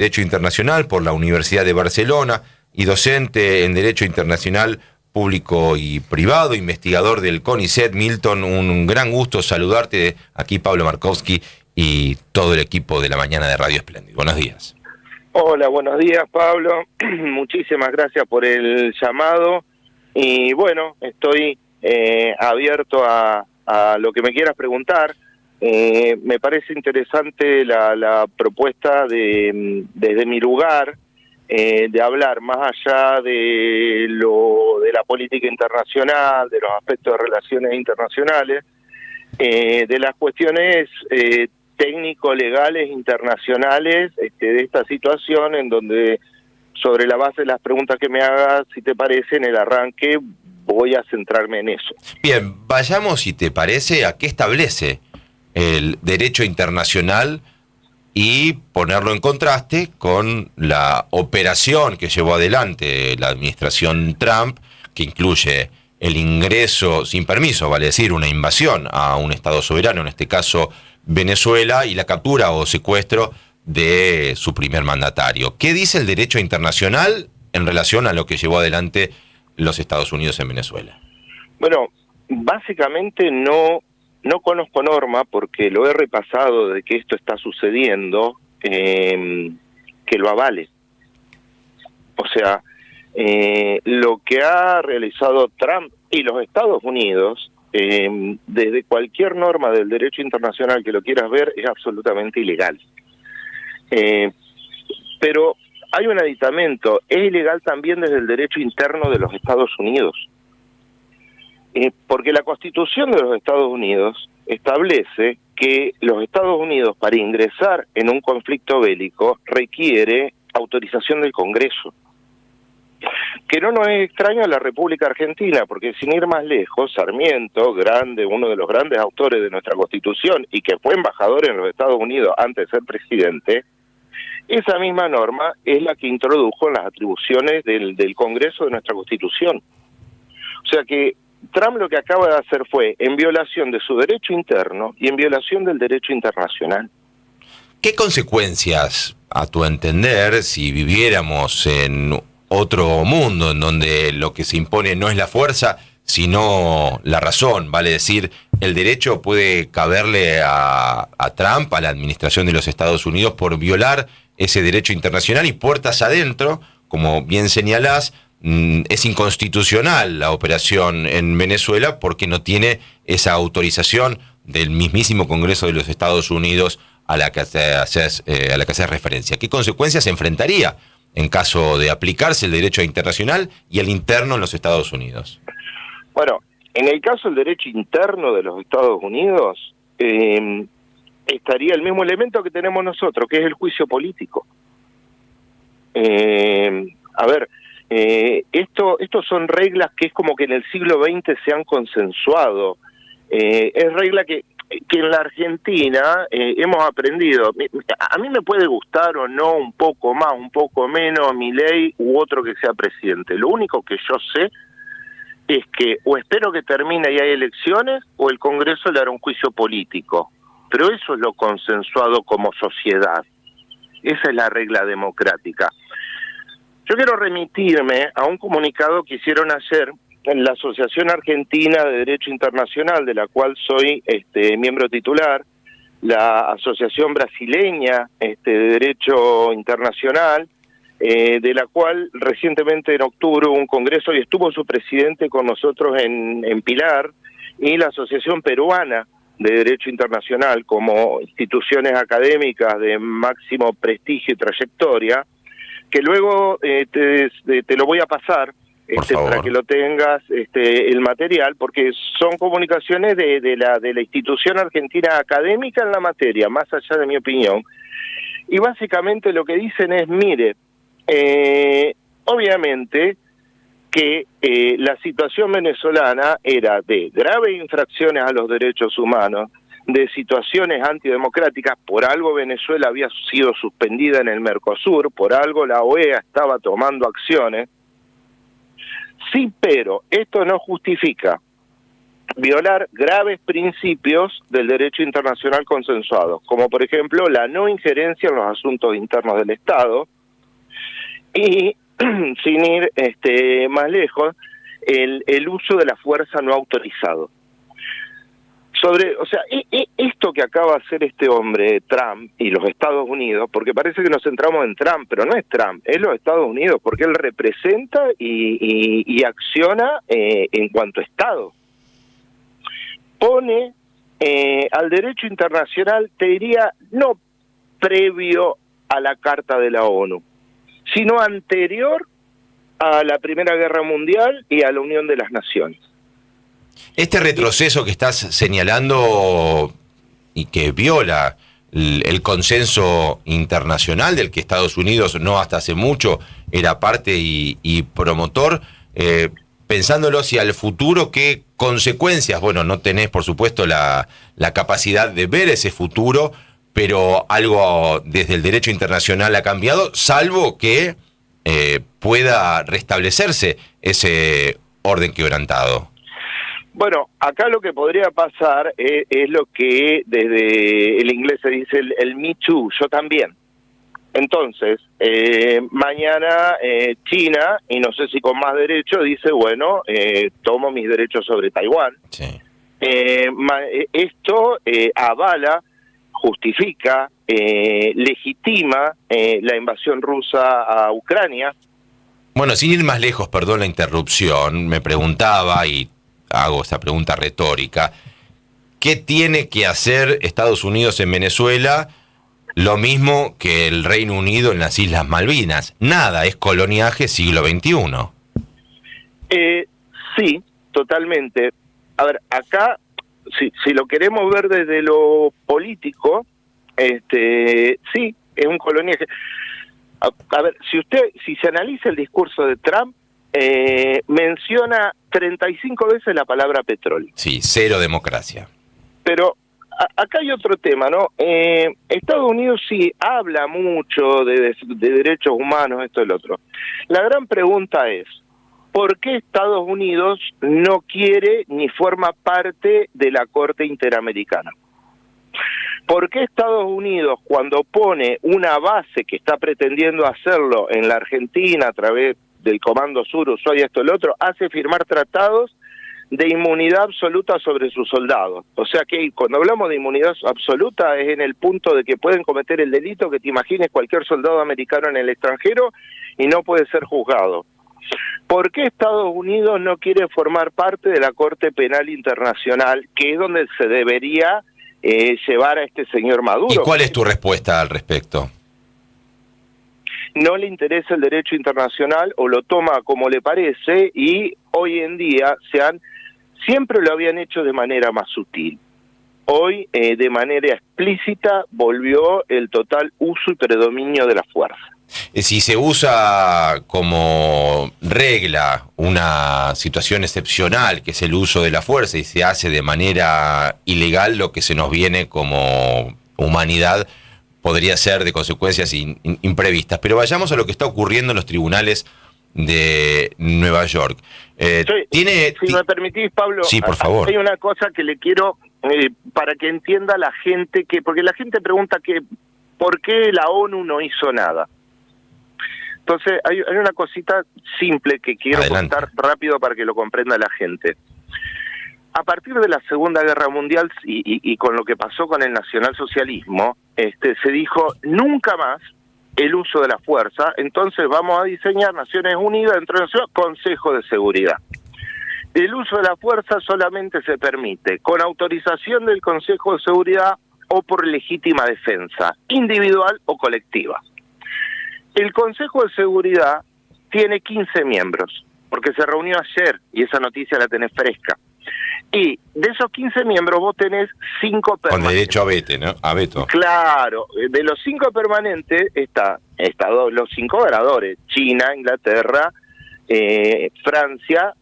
Derecho Internacional por la Universidad de Barcelona y docente en Derecho Internacional Público y Privado, investigador del CONICET. Milton, un gran gusto saludarte. Aquí Pablo Markowski y todo el equipo de la mañana de Radio Espléndido. Buenos días. Hola, buenos días, Pablo. Muchísimas gracias por el llamado. Y bueno, estoy abierto a lo que me quieras preguntar. Me parece interesante la propuesta desde mi lugar de hablar más allá de la política internacional, de los aspectos de relaciones internacionales, de las cuestiones técnico-legales internacionales de esta situación, en donde sobre la base de las preguntas que me hagas, si te parece, en el arranque voy a centrarme en eso. Bien, vayamos, si te parece, a qué establece el derecho internacional y ponerlo en contraste con la operación que llevó adelante la administración Trump, que incluye el ingreso sin permiso, vale decir, una invasión a un Estado soberano, en este caso Venezuela, y la captura o secuestro de su primer mandatario. ¿Qué dice el derecho internacional en relación a lo que llevó adelante los Estados Unidos en Venezuela? Bueno, básicamente no conozco norma, porque lo he repasado de que esto está sucediendo, que lo avale. O sea, lo que ha realizado Trump y los Estados Unidos, desde cualquier norma del derecho internacional que lo quieras ver, es absolutamente ilegal. Pero hay un aditamento, es ilegal también desde el derecho interno de los Estados Unidos. Porque la Constitución de los Estados Unidos establece que los Estados Unidos, para ingresar en un conflicto bélico, requiere autorización del Congreso. Que no nos es extraño a la República Argentina, porque sin ir más lejos, Sarmiento, uno de los grandes autores de nuestra Constitución, y que fue embajador en los Estados Unidos antes de ser presidente, esa misma norma es la que introdujo en las atribuciones del Congreso de nuestra Constitución. O sea que Trump lo que acaba de hacer fue en violación de su derecho interno y en violación del derecho internacional. ¿Qué consecuencias, a tu entender, si viviéramos en otro mundo en donde lo que se impone no es la fuerza, sino la razón? Vale decir, el derecho puede caberle a Trump, a la administración de los Estados Unidos, por violar ese derecho internacional, y puertas adentro, como bien señalás, es inconstitucional la operación en Venezuela porque no tiene esa autorización del mismísimo Congreso de los Estados Unidos a la que haces referencia. ¿Qué consecuencias se enfrentaría en caso de aplicarse el derecho internacional y el interno en los Estados Unidos? Bueno, en el caso del derecho interno de los Estados Unidos, estaría el mismo elemento que tenemos nosotros, que es el juicio político. Estos son reglas que es como que en el siglo XX se han consensuado. Es regla que en la Argentina hemos aprendido. A mí me puede gustar o no un poco más, un poco menos Milei u otro que sea presidente. Lo único que yo sé es que o espero que termine y hay elecciones, o el Congreso le hará un juicio político. Pero eso es lo consensuado como sociedad. Esa es la regla democrática. Yo quiero remitirme a un comunicado que hicieron ayer en la Asociación Argentina de Derecho Internacional, de la cual soy miembro titular, la Asociación Brasileña de Derecho Internacional, de la cual recientemente en octubre hubo un congreso y estuvo su presidente con nosotros en Pilar, y la Asociación Peruana de Derecho Internacional, como instituciones académicas de máximo prestigio y trayectoria, que luego te lo voy a pasar para que lo tengas el material, porque son comunicaciones de la institución argentina académica en la materia, más allá de mi opinión. Y básicamente lo que dicen es, mire, obviamente que la situación venezolana era de graves infracciones a los derechos humanos, de situaciones antidemocráticas. Por algo Venezuela había sido suspendida en el Mercosur, por algo la OEA estaba tomando acciones. Sí, pero esto no justifica violar graves principios del derecho internacional consensuado, como por ejemplo la no injerencia en los asuntos internos del Estado y, sin ir más lejos, el uso de la fuerza no autorizado. Esto que acaba de hacer este hombre, Trump, y los Estados Unidos, porque parece que nos centramos en Trump, pero no es Trump, es los Estados Unidos, porque él representa y acciona en cuanto a Estado. Pone al derecho internacional, te diría, no previo a la Carta de la ONU, sino anterior a la Primera Guerra Mundial y a la Unión de las Naciones. Este retroceso que estás señalando y que viola el consenso internacional del que Estados Unidos no hasta hace mucho era parte y promotor, pensándolo hacia el futuro, ¿qué consecuencias? Bueno, no tenés por supuesto la capacidad de ver ese futuro, pero algo desde el derecho internacional ha cambiado, salvo que pueda restablecerse ese orden quebrantado. Bueno, acá lo que podría pasar es lo que desde el inglés se dice el Me Too, yo también. Entonces, mañana China, y no sé si con más derecho, dice, bueno, tomo mis derechos sobre Taiwán. Sí. Esto avala, justifica, legitima la invasión rusa a Ucrania. Bueno, sin ir más lejos, perdón la interrupción, me preguntaba, y hago esta pregunta retórica, ¿qué tiene que hacer Estados Unidos en Venezuela? Lo mismo que el Reino Unido en las Islas Malvinas. Nada, es coloniaje siglo XXI. Sí, totalmente. A ver, acá, si lo queremos ver desde lo político, sí, es un coloniaje. A ver, si se analiza el discurso de Trump, menciona 35 veces la palabra petróleo. Sí, cero democracia. Pero acá hay otro tema, ¿no? Estados Unidos sí habla mucho de derechos humanos, esto y lo otro. La gran pregunta es, ¿por qué Estados Unidos no quiere ni forma parte de la Corte Interamericana? ¿Por qué Estados Unidos, cuando pone una base que está pretendiendo hacerlo en la Argentina a través del Comando Sur, Ushuaia, esto y lo otro, hace firmar tratados de inmunidad absoluta sobre sus soldados? O sea que cuando hablamos de inmunidad absoluta es en el punto de que pueden cometer el delito que te imagines cualquier soldado americano en el extranjero y no puede ser juzgado. ¿Por qué Estados Unidos no quiere formar parte de la Corte Penal Internacional, que es donde se debería llevar a este señor Maduro? ¿Y cuál es tu respuesta al respecto? No le interesa el derecho internacional o lo toma como le parece, y hoy en día siempre lo habían hecho de manera más sutil. Hoy, de manera explícita, volvió el total uso y predominio de la fuerza. Si se usa como regla una situación excepcional, que es el uso de la fuerza, y se hace de manera ilegal, lo que se nos viene como humanidad podría ser de consecuencias imprevistas. Pero vayamos a lo que está ocurriendo en los tribunales de Nueva York. Si me permitís, Pablo, sí, por favor. Hay una cosa que le quiero, para que entienda la gente, porque la gente pregunta ¿por qué la ONU no hizo nada? Entonces, hay una cosita simple que quiero contar rápido para que lo comprenda la gente. A partir de la Segunda Guerra Mundial y con lo que pasó con el nacionalsocialismo, se dijo nunca más el uso de la fuerza, entonces vamos a diseñar Naciones Unidas, dentro de Naciones, Consejo de Seguridad. El uso de la fuerza solamente se permite con autorización del Consejo de Seguridad o por legítima defensa, individual o colectiva. El Consejo de Seguridad tiene 15 miembros, porque se reunió ayer y esa noticia la tenés fresca. Y de esos 15 miembros vos tenés 5 permanentes. Con derecho a veto. Claro, de los 5 permanentes están los 5 oradores: China, Inglaterra, Francia,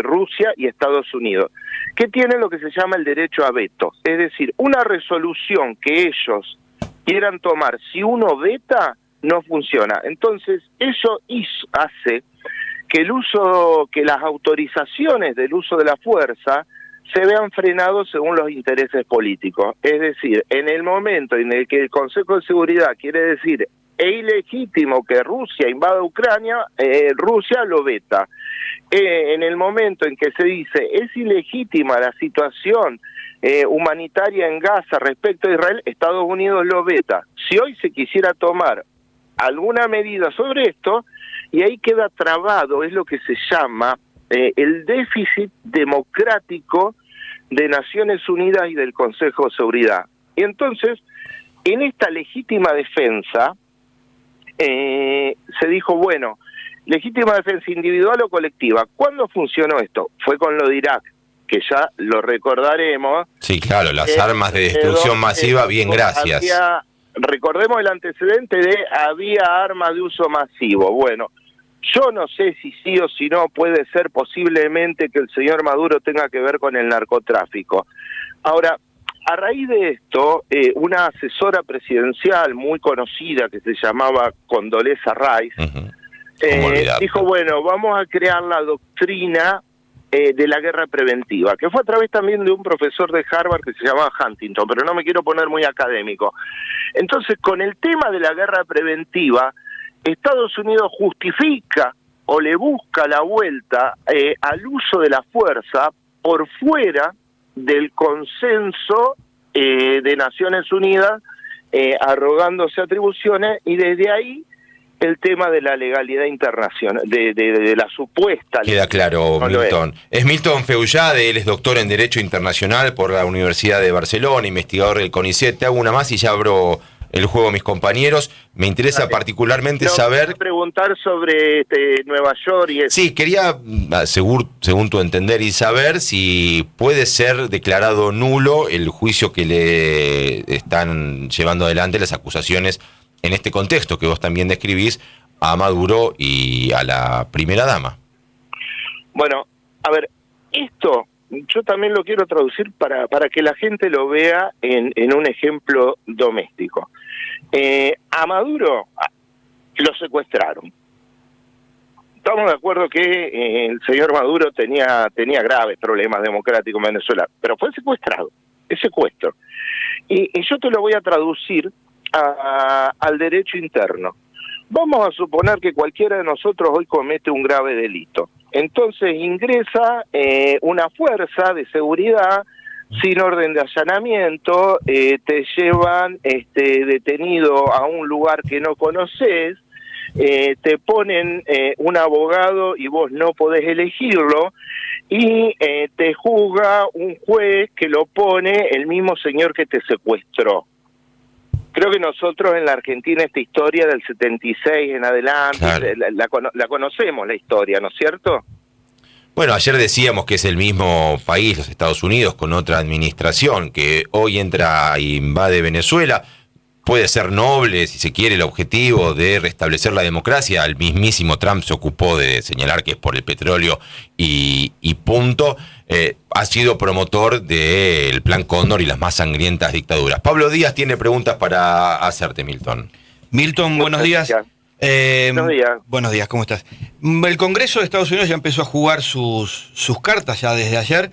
Rusia y Estados Unidos, que tienen lo que se llama el derecho a veto. Es decir, una resolución que ellos quieran tomar, si uno veta, no funciona. Entonces, eso hace que las autorizaciones del uso de la fuerza se vean frenados según los intereses políticos. Es decir, en el momento en el que el Consejo de Seguridad quiere decir es ilegítimo que Rusia invada Ucrania, Rusia lo veta. En el momento en que se dice es ilegítima la situación humanitaria en Gaza respecto a Israel, Estados Unidos lo veta. Si hoy se quisiera tomar alguna medida sobre esto, y ahí queda trabado, es lo que se llama el déficit democrático de Naciones Unidas y del Consejo de Seguridad. Y entonces, en esta legítima defensa, se dijo, bueno, legítima defensa individual o colectiva. ¿Cuándo funcionó esto? Fue con lo de Irak, que ya lo recordaremos. Sí, claro, las armas de destrucción masiva, bien, gracias. Recordemos el antecedente de había armas de uso masivo. Bueno, yo no sé si sí o si no, puede ser posiblemente que el señor Maduro tenga que ver con el narcotráfico. Ahora, a raíz de esto, una asesora presidencial muy conocida que se llamaba Condoleezza Rice, dijo, bueno, vamos a crear la doctrina de la guerra preventiva, que fue a través también de un profesor de Harvard que se llamaba Huntington, pero no me quiero poner muy académico. Entonces, con el tema de la guerra preventiva, Estados Unidos justifica o le busca la vuelta al uso de la fuerza por fuera del consenso de Naciones Unidas, arrogándose atribuciones, y desde ahí el tema de la legalidad internacional, de la supuesta... Queda claro, no Milton. Es Milton Feullade, él es doctor en Derecho Internacional por la Universidad de Barcelona, investigador del CONICET. Te hago una más y ya abro el juego a mis compañeros. Me interesa particularmente saber... preguntar sobre Nueva York y eso. Sí, quería, según tu entender y saber, si puede ser declarado nulo el juicio que le están llevando adelante las acusaciones en este contexto que vos también describís a Maduro y a la primera dama. Bueno, a ver, esto yo también lo quiero traducir para que la gente lo vea en un ejemplo doméstico. A Maduro lo secuestraron. Estamos de acuerdo que el señor Maduro tenía graves problemas democráticos en Venezuela, pero fue secuestrado, es secuestro. Y yo te lo voy a traducir al derecho interno. Vamos a suponer que cualquiera de nosotros hoy comete un grave delito. Entonces ingresa una fuerza de seguridad sin orden de allanamiento, te llevan detenido a un lugar que no conoces, te ponen un abogado y vos no podés elegirlo, y te juzga un juez que lo pone el mismo señor que te secuestró. Creo que nosotros en la Argentina esta historia del 76 en adelante, claro, la conocemos la historia, ¿no es cierto? Bueno, ayer decíamos que es el mismo país, los Estados Unidos, con otra administración, que hoy entra e invade Venezuela. Puede ser noble, si se quiere, el objetivo de restablecer la democracia. El mismísimo Trump se ocupó de señalar que es por el petróleo y punto. Ha sido promotor del Plan Cóndor y las más sangrientas dictaduras. Pablo Díaz tiene preguntas para hacerte, Milton. Milton, buenos días. Buenos días. Buenos días, ¿cómo estás? El Congreso de Estados Unidos ya empezó a jugar sus cartas ya desde ayer.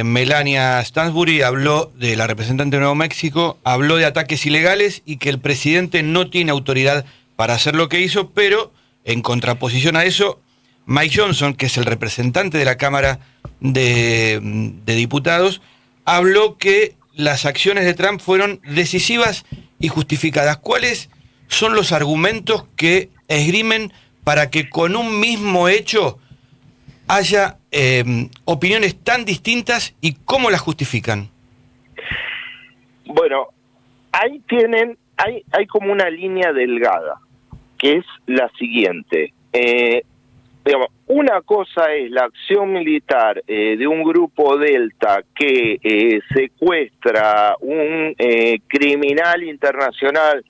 Melania Stansbury habló de la representante de Nuevo México, habló de ataques ilegales y que el presidente no tiene autoridad para hacer lo que hizo, pero en contraposición a eso, Mike Johnson, que es el representante de la Cámara de Diputados, habló que las acciones de Trump fueron decisivas y justificadas. ¿Cuáles son los argumentos que esgrimen para que con un mismo hecho haya opiniones tan distintas y cómo las justifican? Bueno, ahí hay como una línea delgada, que es la siguiente. Digamos, una cosa es la acción militar de un grupo Delta que secuestra un criminal internacional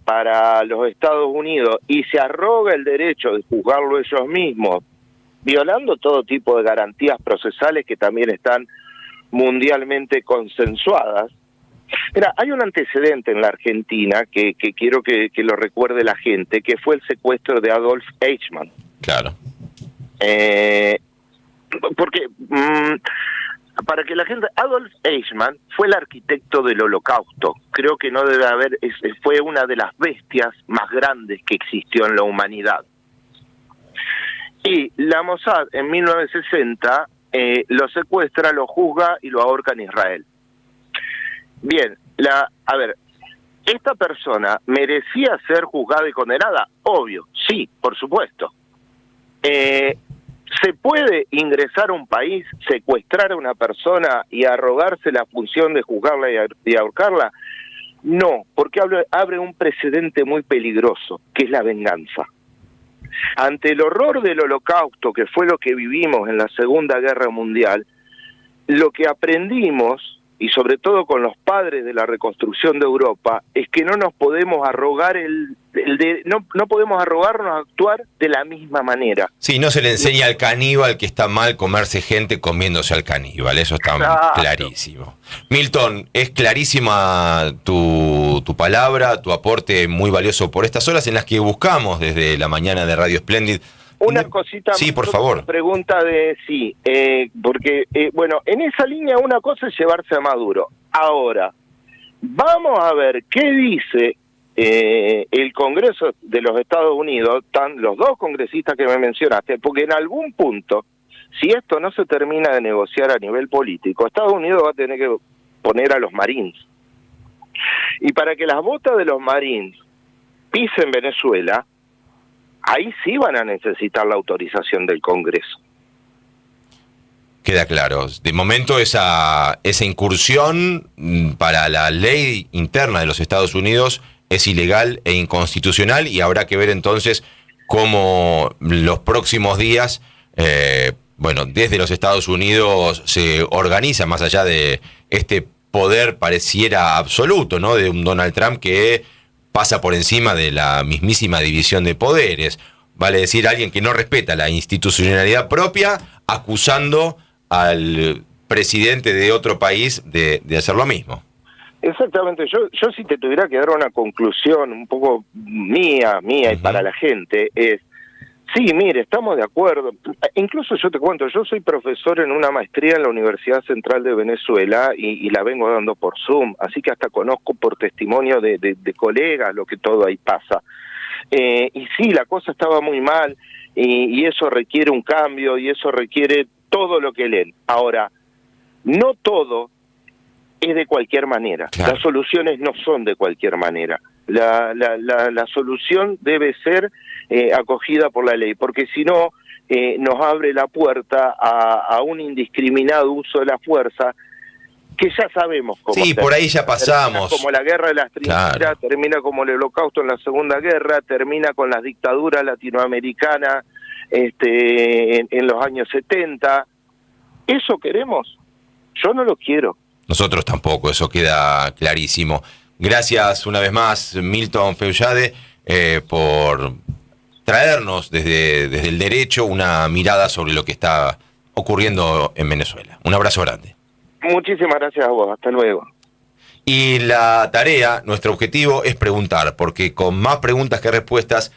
para los Estados Unidos y se arroga el derecho de juzgarlo ellos mismos, violando todo tipo de garantías procesales que también están mundialmente consensuadas. Mira, hay un antecedente en la Argentina que quiero que lo recuerde la gente, que fue el secuestro de Adolf Eichmann. Claro. Porque para que la gente, Adolf Eichmann fue el arquitecto del Holocausto. Creo que no debe haber, fue una de las bestias más grandes que existió en la humanidad. Y la Mossad en 1960 lo secuestra, lo juzga y lo ahorca en Israel. Bien, ¿esta persona merecía ser juzgada y condenada? Obvio, sí, por supuesto. ¿Se puede ingresar a un país, secuestrar a una persona y arrogarse la función de juzgarla y ahorcarla? No, porque abre un precedente muy peligroso, que es la venganza. Ante el horror del Holocausto, que fue lo que vivimos en la Segunda Guerra Mundial, lo que aprendimos, y sobre todo con los padres de la reconstrucción de Europa, es que no nos podemos arrogar no podemos arrogarnos a actuar de la misma manera. Sí, no se le enseña al caníbal que está mal comerse gente comiéndose al caníbal, eso está clarísimo. Milton, es clarísima tu palabra, tu aporte muy valioso por estas horas en las que buscamos desde la mañana de Radio Splendid. Una cosita, sí, por favor. Pregunta porque, bueno, en esa línea una cosa es llevarse a Maduro. Ahora, vamos a ver qué dice el Congreso de los Estados Unidos, los dos congresistas que me mencionaste, porque en algún punto, si esto no se termina de negociar a nivel político, Estados Unidos va a tener que poner a los Marines. Y para que las botas de los Marines pisen Venezuela, ahí sí van a necesitar la autorización del Congreso. Queda claro. De momento esa incursión para la ley interna de los Estados Unidos es ilegal e inconstitucional, y habrá que ver entonces cómo los próximos días, desde los Estados Unidos se organiza, más allá de este poder pareciera absoluto, ¿no?, de un Donald Trump que pasa por encima de la mismísima división de poderes. Vale decir, alguien que no respeta la institucionalidad propia, acusando al presidente de otro país de hacer lo mismo. Exactamente. Yo si te tuviera que dar una conclusión un poco mía y para la gente, es, sí, mire, estamos de acuerdo. Incluso yo te cuento, yo soy profesor en una maestría en la Universidad Central de Venezuela y la vengo dando por Zoom, así que hasta conozco por testimonio de colegas lo que todo ahí pasa. Y sí, la cosa estaba muy mal y eso requiere un cambio y eso requiere todo lo que leen. Ahora, no todo es de cualquier manera. Claro. Las soluciones no son de cualquier manera. La solución debe ser acogida por la ley, porque si no nos abre la puerta a un indiscriminado uso de la fuerza, que ya sabemos cómo. Sí, por ahí ya pasamos. Termina como la guerra de las trincheras, claro. Termina como el Holocausto en la Segunda Guerra, termina con las dictaduras latinoamericanas en los años 70. ¿Eso queremos? Yo no lo quiero. Nosotros tampoco, eso queda clarísimo. Gracias una vez más, Milton Feullade, por traernos desde el derecho una mirada sobre lo que está ocurriendo en Venezuela. Un abrazo grande. Muchísimas gracias a vos, hasta luego. Y la tarea, nuestro objetivo es preguntar, porque con más preguntas que respuestas